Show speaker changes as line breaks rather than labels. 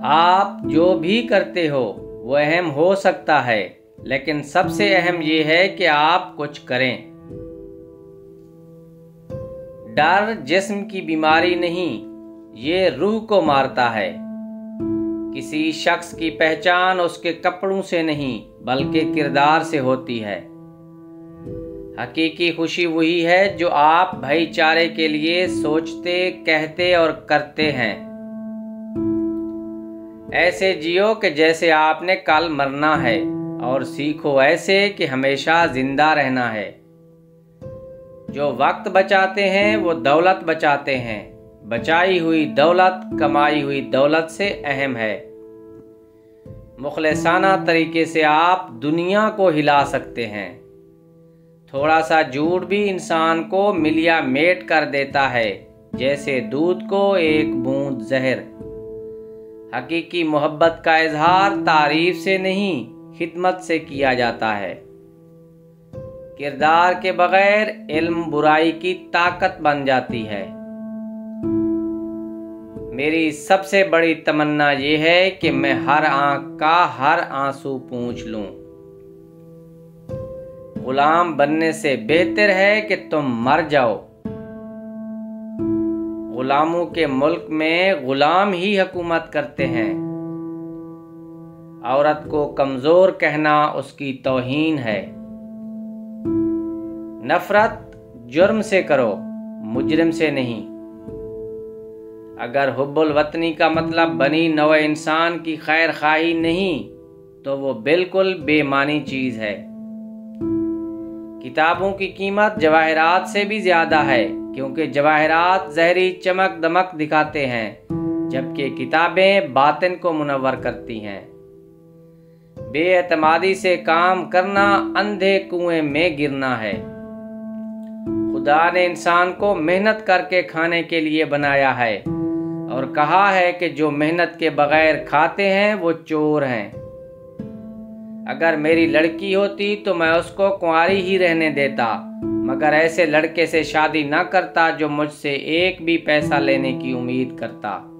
आप जो भी करते हो वो अहम हो सकता है, लेकिन सबसे अहम ये है कि आप कुछ करें। डर जिस्म की बीमारी नहीं, ये रूह को मारता है। किसी शख्स की पहचान उसके कपड़ों से नहीं बल्कि किरदार से होती है। हकीकी खुशी वही है जो आप भाईचारे के लिए सोचते, कहते और करते हैं। ऐसे जियो कि जैसे आपने कल मरना है, और सीखो ऐसे कि हमेशा जिंदा रहना है। जो वक्त बचाते हैं वो दौलत बचाते हैं। बचाई हुई दौलत कमाई हुई दौलत से अहम है। मुखलिसाना तरीके से आप दुनिया को हिला सकते हैं। थोड़ा सा झूठ भी इंसान को मिलिया मेट कर देता है, जैसे दूध को एक बूंद जहर। हकीकी मोहब्बत का इजहार तारीफ से नहीं, खिदमत से किया जाता है। किरदार के बगैर इल्म बुराई की ताकत बन जाती है। मेरी सबसे बड़ी तमन्ना ये है कि मैं हर आंख का हर आंसू पूंछ लूं। गुलाम बनने से बेहतर है कि तुम मर जाओ। गुलामों के मुल्क में गुलाम ही हुकूमत करते हैं। औरत को कमजोर कहना उसकी तौहीन है। नफरत जुर्म से करो, मुजरिम से नहीं। अगर हुब्बुल वतनी का मतलब बनी नौ इंसान की खैर खाही नहीं, तो वो बिल्कुल बेमानी चीज है। किताबों की कीमत जवाहरात से भी ज्यादा है, क्योंकि जवाहरात जहरी चमक दमक दिखाते हैं, जबकि किताबें बातिन को मुनव्वर करती हैं। बेएतमादी से काम करना अंधे कुएं में गिरना है। खुदा ने इंसान को मेहनत करके खाने के लिए बनाया है और कहा है कि जो मेहनत के बगैर खाते हैं वो चोर हैं। अगर मेरी लड़की होती तो मैं उसको कुंवारी ही रहने देता, मगर ऐसे लड़के से शादी न करता जो मुझसे एक भी पैसा लेने की उम्मीद करता।